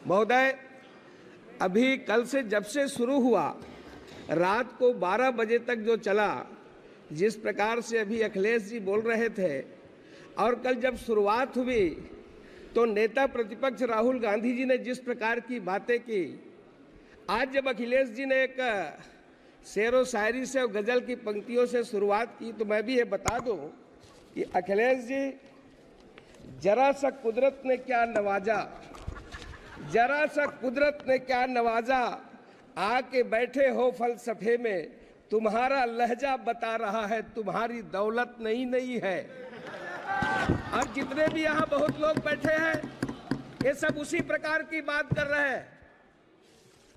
महोदय, अभी कल से जब से शुरू हुआ रात को 12 बजे तक जो चला, जिस प्रकार से अभी अखिलेश जी बोल रहे थे और कल जब शुरुआत हुई तो नेता प्रतिपक्ष राहुल गांधी जी ने जिस प्रकार की बातें की, आज जब अखिलेश जी ने एक शेरो शायरी से और गज़ल की पंक्तियों से शुरुआत की तो मैं भी ये बता दूं कि अखिलेश जी, जरा सा कुदरत ने क्या नवाजा, जरा सा कुदरत ने क्या नवाजा, आके बैठे हो फलसफे में, तुम्हारा लहजा बता रहा है तुम्हारी दौलत नहीं नहीं है। अब जितने भी यहाँ बहुत लोग बैठे हैं ये सब उसी प्रकार की बात कर रहे हैं।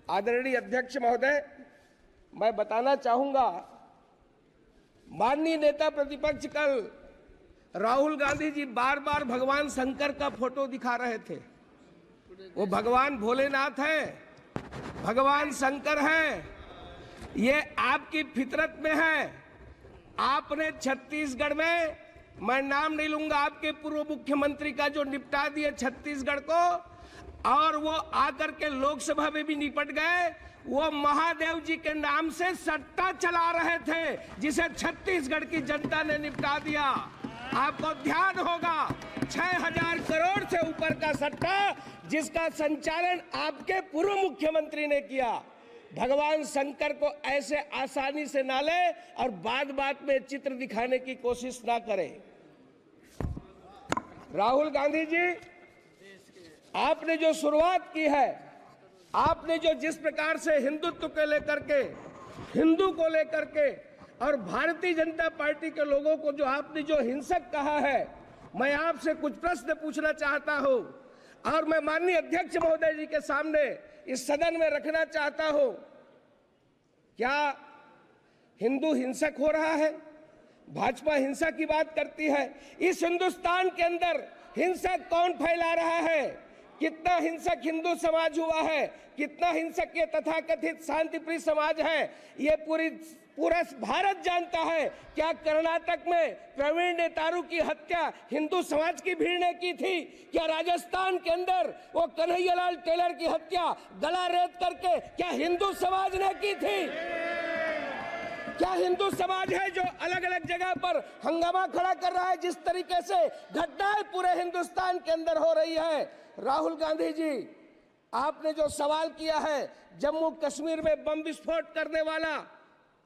आदरणीय अध्यक्ष महोदय, मैं बताना चाहूंगा, माननीय नेता प्रतिपक्ष कल राहुल गांधी जी बार बार भगवान शंकर का फोटो दिखा रहे थे। वो भगवान भोलेनाथ है, भगवान शंकर है, ये आपकी फितरत में है। आपने छत्तीसगढ़ में, मैं नाम नहीं लूंगा, आपके पूर्व मुख्यमंत्री का जो निपटा दिए छत्तीसगढ़ को, और वो आकर के लोकसभा में भी निपट गए। वो महादेव जी के नाम से सट्टा चला रहे थे जिसे छत्तीसगढ़ की जनता ने निपटा दिया। आपको ध्यान होगा, 6000 करोड़ से ऊपर का सट्टा जिसका संचालन आपके पूर्व मुख्यमंत्री ने किया। भगवान शंकर को ऐसे आसानी से ना ले और बात बात में चित्र दिखाने की कोशिश ना करें। राहुल गांधी जी, आपने जो शुरुआत की है, आपने जो जिस प्रकार से हिंदुत्व को लेकर के, हिंदू को लेकर के और भारतीय जनता पार्टी के लोगों को जो आपने जो हिंसक कहा है, मैं आपसे कुछ प्रश्न पूछना चाहता हूं और मैं माननीय अध्यक्ष महोदय जी के सामने इस सदन में रखना चाहता हूं। क्या हिंदू हिंसक हो रहा है? भाजपा हिंसा की बात करती है। इस हिंदुस्तान के अंदर हिंसा कौन फैला रहा है? कितना हिंसक हिंदू समाज हुआ है, कितना हिंसक ये तथाकथित शांतिप्रिय समाज है, ये पूरा भारत जानता है। क्या कर्नाटक में प्रवीण नेतारू की हत्या हिंदू समाज की भीड़ ने की थी? क्या राजस्थान के अंदर वो कन्हैयालाल टेलर की हत्या गला रेत करके क्या हिंदू समाज ने की थी? क्या हिंदू समाज है जो अलग अलग जगह पर हंगामा खड़ा कर रहा है? जिस तरीके से घटनाएं पूरे हिंदुस्तान के अंदर हो रही है। राहुल गांधी जी, आपने जो सवाल किया है, जम्मू कश्मीर में बम विस्फोट करने वाला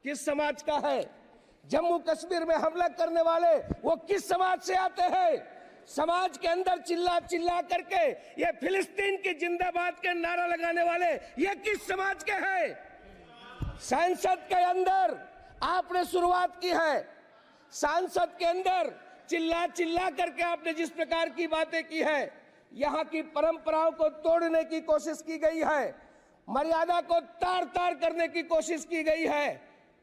किस समाज का है? जम्मू कश्मीर में हमला करने वाले वो किस समाज से आते हैं? समाज के अंदर चिल्ला चिल्ला करके ये फिलिस्तीन की जिंदाबाद के नारा लगाने वाले ये किस समाज के हैं? संसद के अंदर आपने शुरुआत की है, संसद के अंदर चिल्ला चिल्ला करके आपने जिस प्रकार की बातें की है, यहाँ की परंपराओं को तोड़ने की कोशिश की गई है, मर्यादा को तार तार करने की कोशिश की गई है,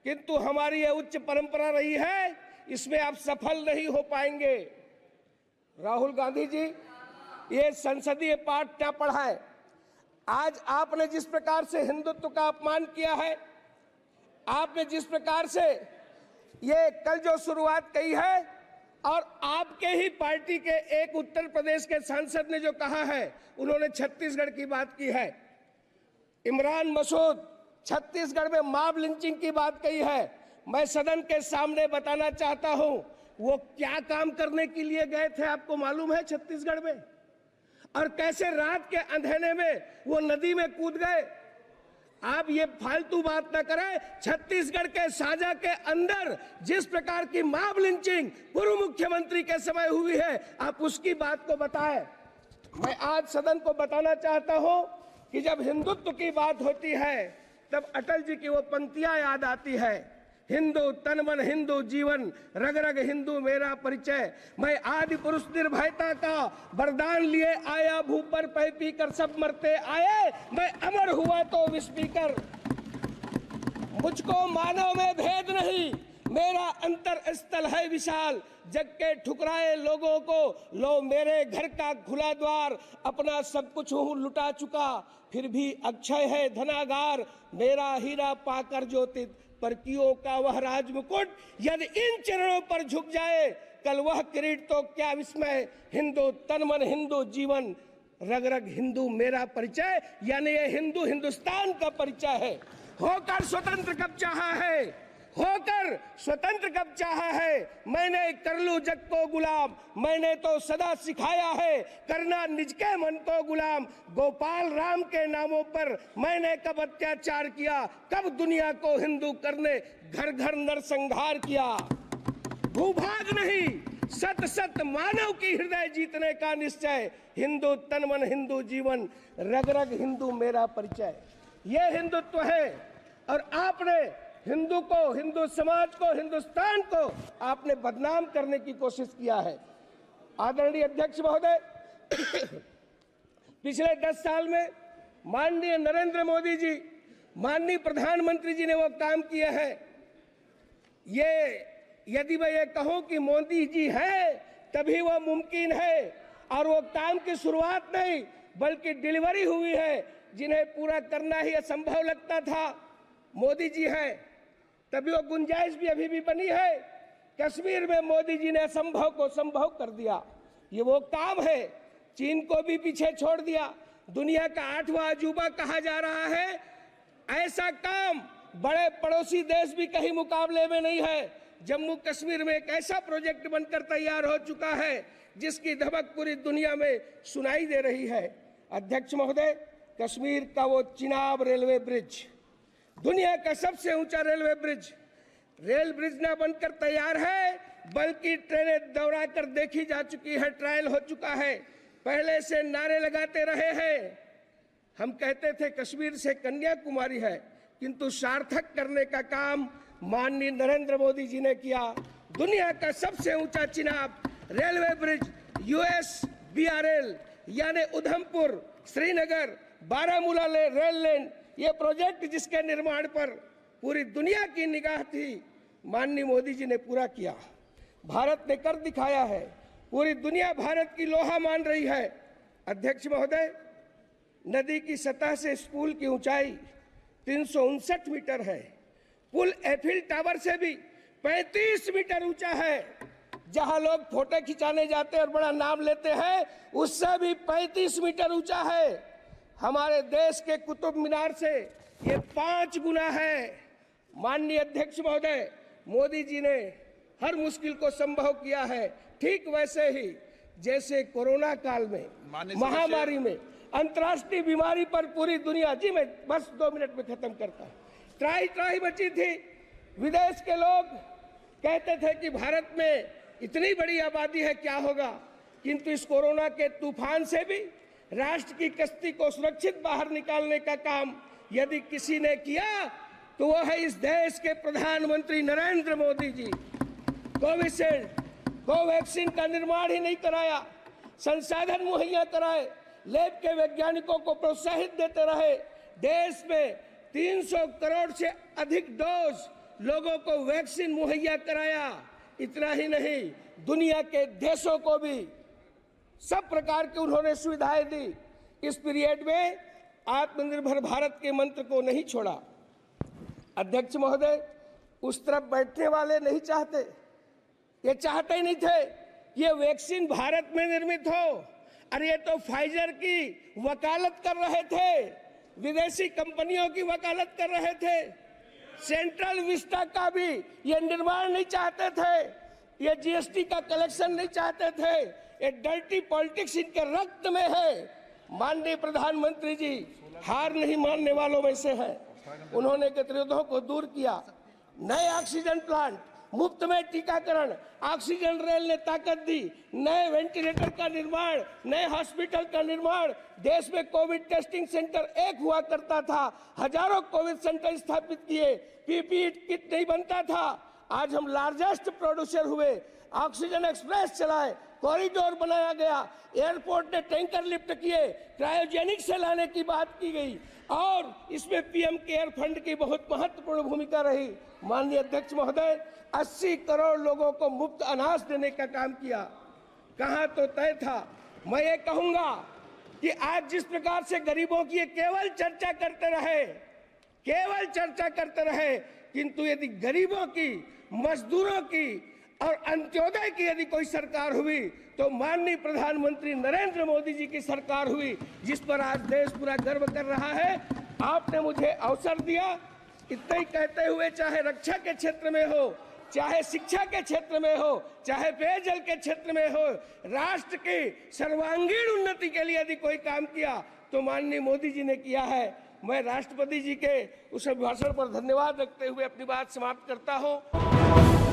किंतु हमारी ये उच्च परंपरा रही है, इसमें आप सफल नहीं हो पाएंगे। राहुल गांधी जी, ये संसदीय पाठ क्या पढ़ाए? आज आपने जिस प्रकार से हिंदुत्व का अपमान किया है, आपने जिस प्रकार से ये कल जो शुरुआत की है, और आपके ही पार्टी के एक उत्तर प्रदेश के सांसद ने जो कहा है, उन्होंने छत्तीसगढ़ की बात की है। इमरान मसूद छत्तीसगढ़ में मॉब लिंचिंग की बात कही है। मैं सदन के सामने बताना चाहता हूं, वो क्या काम करने के लिए गए थे आपको मालूम है छत्तीसगढ़ में? और कैसे रात के अंधेरे में वो नदी में कूद गए? आप ये फालतू बात ना करें। छत्तीसगढ़ के साजा के अंदर जिस प्रकार की मॉब लिंचिंग पूर्व मुख्यमंत्री के समय हुई है, आप उसकी बात को बताएं। मैं आज सदन को बताना चाहता हूं कि जब हिंदुत्व की बात होती है तब अटल जी की वो पंक्तियां याद आती है, हिंदू तन मन हिंदू जीवन, रग रग हिंदू मेरा परिचय, मैं आदि पुरुष निर्भयता का वरदान लिए आया, भू पर पै पी कर सब मरते आए, मैं अमर हुआ तो विष पीकर। मुझको मानव में भेद नहीं, मेरा अंतर स्थल है विशाल, जग के ठुकराए लोगों को लो मेरे घर का खुला द्वार, अपना सब कुछ हूँ लुटा चुका, फिर भी अक्षय है धनागार, मेरा हीरा पाकर ज्योतित परकियों का वह राज मुकुट, यदि इन चरणों पर झुक जाए कल वह किरीट तो क्या विस्मय, हिंदू तन मन हिंदू जीवन, रग रग हिंदू मेरा परिचय, यानी ये हिंदू हिंदुस्तान का परिचय है। होकर स्वतंत्र कब चाहा है, होकर स्वतंत्र कब चाहा है, मैंने कर लूं जग को गुलाम, मैंने तो सदा सिखाया है करना निज के मन को गुलाम। गोपाल राम के नामों पर मैंने कब अत्याचार किया, कब दुनिया को हिंदू करने घर घर नरसंहार किया। भूभाग नहीं सत सत मानव की हृदय जीतने का निश्चय, हिंदू तन मन हिंदू जीवन, रग रग हिंदू मेरा परिचय। ये हिंदुत्व है। और आपने हिंदू को, हिंदू समाज को, हिंदुस्तान को आपने बदनाम करने की कोशिश किया है। आदरणीय अध्यक्ष महोदय, पिछले 10 साल में माननीय नरेंद्र मोदी जी, माननीय प्रधानमंत्री जी ने वो काम किए हैं। ये यदि मैं ये कहूं कि मोदी जी है तभी वो मुमकिन है, और वो काम की शुरुआत नहीं बल्कि डिलीवरी हुई है, जिन्हें पूरा करना ही असंभव लगता था। मोदी जी है तभी वो गुंजाइश भी अभी भी बनी है। कश्मीर में मोदी जी ने असंभव को संभव कर दिया। ये वो काम है। चीन को भी पीछे छोड़ दिया, दुनिया का 8वां अजूबा कहा जा रहा है। ऐसा काम बड़े पड़ोसी देश भी कहीं मुकाबले में नहीं है। जम्मू कश्मीर में एक ऐसा प्रोजेक्ट बनकर तैयार हो चुका है जिसकी धमक पूरी दुनिया में सुनाई दे रही है। अध्यक्ष महोदय, कश्मीर का वो चिनाब रेलवे ब्रिज, दुनिया का सबसे ऊंचा रेल ब्रिज न बनकर तैयार है बल्कि ट्रेनें दौड़ा कर देखी जा चुकी है, ट्रायल हो चुका है। पहले से नारे लगाते रहे हैं। हम कहते थे कश्मीर से कन्याकुमारी है, किंतु सार्थक करने का काम माननीय नरेंद्र मोदी जी ने किया। दुनिया का सबसे ऊंचा चिनाब रेलवे ब्रिज, USBRL यानी उधमपुर श्रीनगर बारामूला रेल लाइन, ये प्रोजेक्ट जिसके निर्माण पर पूरी दुनिया की निगाह थी, माननीय मोदी जी ने पूरा किया। भारत ने कर दिखाया है। पूरी दुनिया भारत की लोहा मान रही है। अध्यक्ष महोदय, नदी की सतह से स्कूल की ऊंचाई 359 मीटर है। पुल एफिल टावर से भी 35 मीटर ऊंचा है। जहां लोग फोटो खिंचाने जाते हैं और बड़ा नाम लेते हैं, उससे भी 35 मीटर ऊंचा है। हमारे देश के कुतुब मीनार से ये 5 गुना है। माननीय अध्यक्ष महोदय, मोदी जी ने हर मुश्किल को संभव किया है। ठीक वैसे ही जैसे कोरोना काल में, महामारी में, अंतर्राष्ट्रीय बीमारी पर पूरी दुनिया, जी मैं बस 2 मिनट में खत्म करता हूं, त्राही मची थी। विदेश के लोग कहते थे कि भारत में इतनी बड़ी आबादी है, क्या होगा। किंतु इस कोरोना के तूफान से भी राष्ट्र की कश्ती को सुरक्षित बाहर निकालने का काम यदि किसी ने किया तो वह है इस देश के प्रधानमंत्री नरेंद्र मोदी जी। कोविशील्ड, कोवैक्सीन का निर्माण ही नहीं कराया, संसाधन मुहैया कराए, लैब के वैज्ञानिकों को प्रोत्साहित देते रहे। देश में 300 करोड़ से अधिक डोज लोगों को वैक्सीन मुहैया कराया। इतना ही नहीं, दुनिया के देशों को भी सब प्रकार की उन्होंने सुविधाएं दी। इस पीरियड में आत्मनिर्भर भारत के मंत्र को नहीं छोड़ा। अध्यक्ष महोदय, उस तरफ बैठने वाले नहीं चाहते, ये चाहते ही नहीं थे ये वैक्सीन भारत में निर्मित हो। अरे ये तो फाइजर की वकालत कर रहे थे, विदेशी कंपनियों की वकालत कर रहे थे। सेंट्रल विस्टा का भी ये निर्माण नहीं चाहते थे, ये जीएसटी का कलेक्शन नहीं चाहते थे। ये डर्टी पॉलिटिक्स इनके रक्त में है। माननीय प्रधानमंत्री जी हार नहीं मानने वालों में से हैं। उन्होंने गतिरोधों को दूर किया। नए ऑक्सीजन प्लांट, मुफ्त में टीकाकरण, ऑक्सीजन रेल ने ताकत दी, नए वेंटिलेटर का निर्माण, नए हॉस्पिटल का निर्माण। देश में कोविड टेस्टिंग सेंटर एक हुआ करता था, हजारों कोविड सेंटर स्थापित किए। पीपीई किट नहीं बनता था, आज हम लार्जेस्ट प्रोड्यूसर हुए। ऑक्सीजन एक्सप्रेस चलाए, कॉरिडोर बनाया गया, एयरपोर्ट ने टैंकर लिफ्ट किए, क्रायोजेनिक से लाने की बात की गई और इसमें पीएम केयर फंड की बहुत महत्वपूर्ण भूमिका रही। माननीय अध्यक्ष महोदय, 80 करोड़ लोगों को मुफ्त अनाज देने का काम किया। कहाँ तो तय था। मैं ये कहूंगा कि आज जिस प्रकार से गरीबों की केवल चर्चा करते रहे, किंतु यदि गरीबों की, मजदूरों की, और अंत्योदय की यदि कोई सरकार हुई तो माननीय प्रधानमंत्री नरेंद्र मोदी जी की सरकार हुई, जिस पर आज देश पूरा गर्व कर रहा है। आपने मुझे अवसर दिया, इतना ही कहते हुए, चाहे रक्षा के क्षेत्र में हो, चाहे शिक्षा के क्षेत्र में हो, चाहे पेयजल के क्षेत्र में हो, राष्ट्र की सर्वांगीण उन्नति के लिए यदि कोई काम किया तो माननीय मोदी जी ने किया है। मैं राष्ट्रपति जी के उस अभिभाषण पर धन्यवाद रखते हुए अपनी बात समाप्त करता हूं।